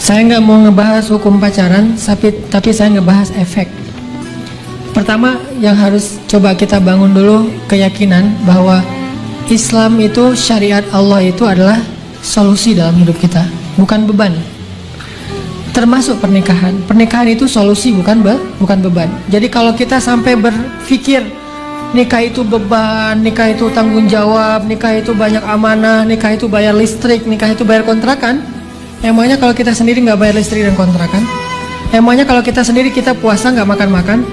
Saya nggak mau ngebahas hukum pacaran, tapi saya ngebahas efek. Pertama, yang harus coba kita bangun dulu keyakinan bahwa Islam itu, syariat Allah itu adalah solusi dalam hidup kita, bukan beban. Termasuk pernikahan. Pernikahan itu solusi, bukan beban. Jadi kalau kita sampai berpikir nikah itu beban, nikah itu tanggung jawab, nikah itu banyak amanah, nikah itu bayar listrik, nikah itu bayar kontrakan. Emangnya kalau kita sendiri nggak bayar listrik dan kontrakan? Emangnya kalau kita sendiri kita puasa nggak makan-makan?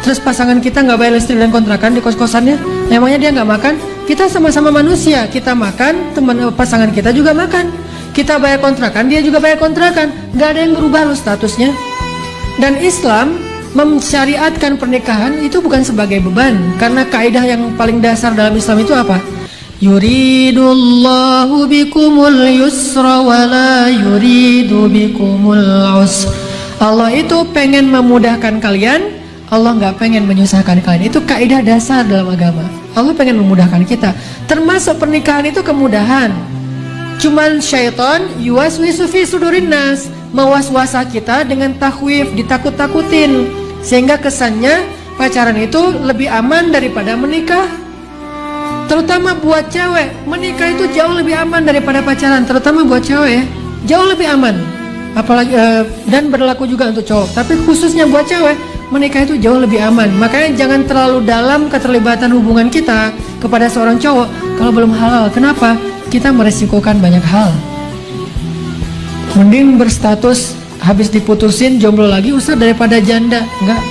Terus pasangan kita nggak bayar listrik dan kontrakan di kos-kosannya? Emangnya dia nggak makan? Kita sama-sama manusia, kita makan, pasangan kita juga makan. Kita bayar kontrakan, dia juga bayar kontrakan. Nggak ada yang berubah loh statusnya. Dan Islam mensyariatkan pernikahan itu bukan sebagai beban, karena kaidah yang paling dasar dalam Islam itu apa? Yuridullahu bikumul yusra wa la yuridu bikumul usra. Allah itu pengen memudahkan kalian, Allah nggak pengen menyusahkan kalian. Itu kaidah dasar dalam agama. Allah pengen memudahkan kita. Termasuk pernikahan itu kemudahan. Cuman syaitan yuwaswisu fi sudurin nas, mewas-wasa kita dengan takhwif, ditakut-takutin, sehingga kesannya pacaran itu lebih aman daripada menikah. Terutama buat cewek, menikah itu jauh lebih aman daripada pacaran, terutama buat cewek ya, jauh lebih aman. Apalagi dan berlaku juga untuk cowok, tapi khususnya buat cewek, menikah itu jauh lebih aman. Makanya jangan terlalu dalam keterlibatan hubungan kita kepada seorang cowok kalau belum halal. Kenapa? Kita meresikokan banyak hal. Mending berstatus habis diputusin jomblo lagi usah daripada janda. Enggak,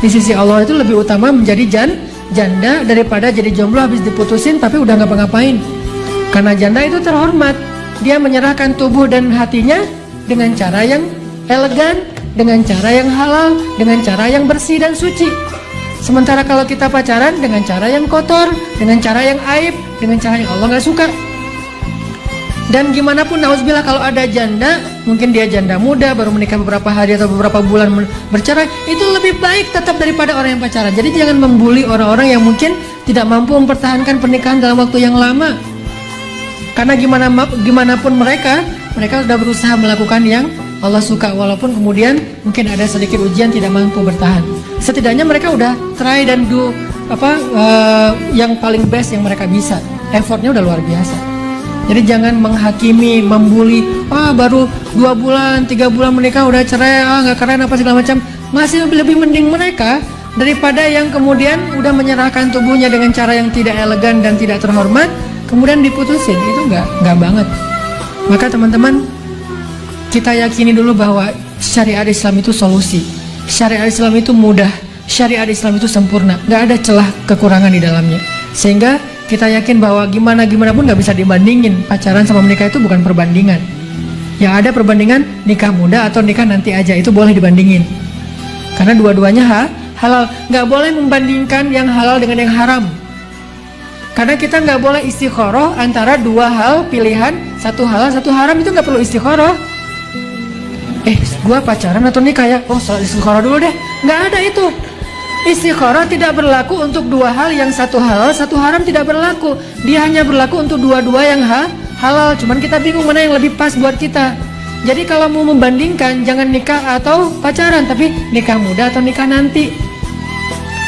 di sisi Allah itu lebih utama menjadi janda daripada jadi jomblo habis diputusin tapi udah ngapa-ngapain. Karena janda itu terhormat, dia menyerahkan tubuh dan hatinya dengan cara yang elegan, dengan cara yang halal, dengan cara yang bersih dan suci. Sementara kalau kita pacaran dengan cara yang kotor, dengan cara yang aib, dengan cara yang Allah nggak suka. Dan gimana pun nauzubillah kalau ada janda, mungkin dia janda muda baru menikah beberapa hari atau beberapa bulan bercerai, itu lebih baik tetap daripada orang yang pacaran. Jadi jangan membuli orang-orang yang mungkin tidak mampu mempertahankan pernikahan dalam waktu yang lama. Karena gimana pun mereka sudah berusaha melakukan yang Allah suka, walaupun kemudian mungkin ada sedikit ujian tidak mampu bertahan. Setidaknya mereka udah try dan do yang paling best yang mereka bisa. Effortnya udah luar biasa. Jadi jangan menghakimi, membuli, baru 2 bulan, 3 bulan menikah udah cerai, nggak keren apa segala macam. Masih lebih mending mereka daripada yang kemudian udah menyerahkan tubuhnya dengan cara yang tidak elegan dan tidak terhormat, kemudian diputusin. Itu nggak banget. Maka teman-teman, kita yakini dulu bahwa syariat Islam itu solusi. Syariat Islam itu mudah. Syariat Islam itu sempurna. Nggak ada celah kekurangan di dalamnya. Sehingga kita yakin bahwa gimana pun nggak bisa dibandingin. Pacaran sama menikah itu bukan perbandingan. Yang ada perbandingan nikah muda atau nikah nanti aja, itu boleh dibandingin. Karena dua-duanya halal. Nggak boleh membandingkan yang halal dengan yang haram. Karena kita nggak boleh istikharah antara dua hal pilihan, satu halal satu haram. Itu nggak perlu istikharah. Gua pacaran atau nikah ya? Salat istikharah dulu deh. Nggak ada itu. Istikharah tidak berlaku untuk dua hal yang satu halal, satu haram, tidak berlaku. Dia hanya berlaku untuk dua-dua yang halal. Cuman kita bingung mana yang lebih pas buat kita. Jadi kalau mau membandingkan, jangan nikah atau pacaran, tapi nikah muda atau nikah nanti.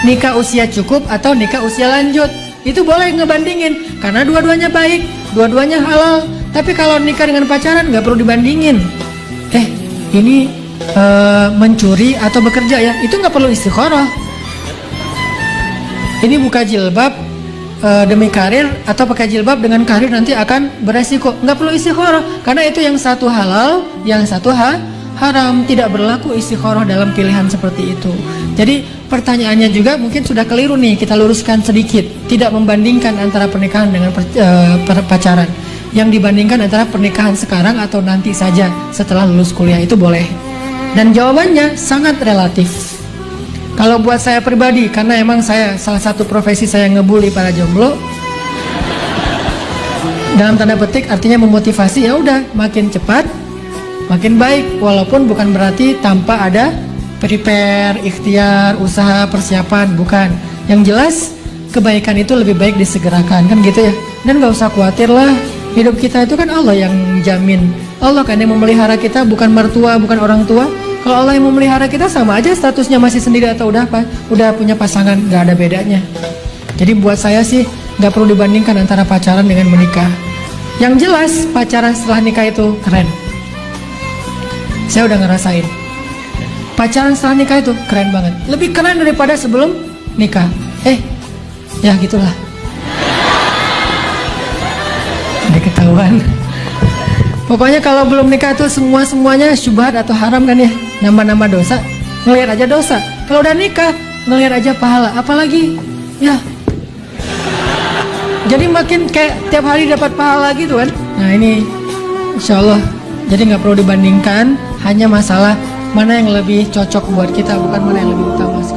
Nikah usia cukup atau nikah usia lanjut. Itu boleh ngebandingin, karena dua-duanya baik, dua-duanya halal. Tapi kalau nikah dengan pacaran nggak perlu dibandingin. Ini mencuri atau bekerja ya, itu nggak perlu istikharah. Ini buka jilbab demi karir atau pakai jilbab dengan karir nanti akan beresiko. Nggak perlu istikharah, karena itu yang satu halal, yang satu haram. Tidak berlaku istikharah dalam pilihan seperti itu. Jadi pertanyaannya juga mungkin sudah keliru nih, kita luruskan sedikit. Tidak membandingkan antara pernikahan dengan pacaran. Yang dibandingkan antara pernikahan sekarang atau nanti saja setelah lulus kuliah, itu boleh. Dan jawabannya sangat relatif. Kalau buat saya pribadi, karena emang salah satu profesi saya ngebully para jomblo. Dalam tanda petik artinya memotivasi, ya udah makin cepat, makin baik. Walaupun bukan berarti tanpa ada prepare, ikhtiar, usaha, persiapan, bukan. Yang jelas kebaikan itu lebih baik disegerakan, kan gitu ya. Dan gak usah khawatir lah, hidup kita itu kan Allah yang jamin. Allah kan yang memelihara kita, bukan mertua, bukan orang tua. Kalau Allah yang memelihara kita, sama aja statusnya masih sendiri atau udah punya pasangan, nggak ada bedanya. Jadi buat saya sih nggak perlu dibandingkan antara pacaran dengan menikah. Yang jelas pacaran setelah nikah itu keren. Saya udah ngerasain. Pacaran setelah nikah itu keren banget. Lebih keren daripada sebelum nikah. Ya gitulah. Udah ketahuan. Pokoknya kalau belum nikah itu semuanya syubhat atau haram kan ya. Nambah-nambah dosa. Ngelihat aja dosa. Kalau udah nikah, ngelihat aja pahala. Apalagi ya. Jadi makin kayak tiap hari dapat pahala gitu kan. Nah ini insya Allah. Jadi nggak perlu dibandingkan. Hanya masalah mana yang lebih cocok buat kita, bukan mana yang lebih utama sih.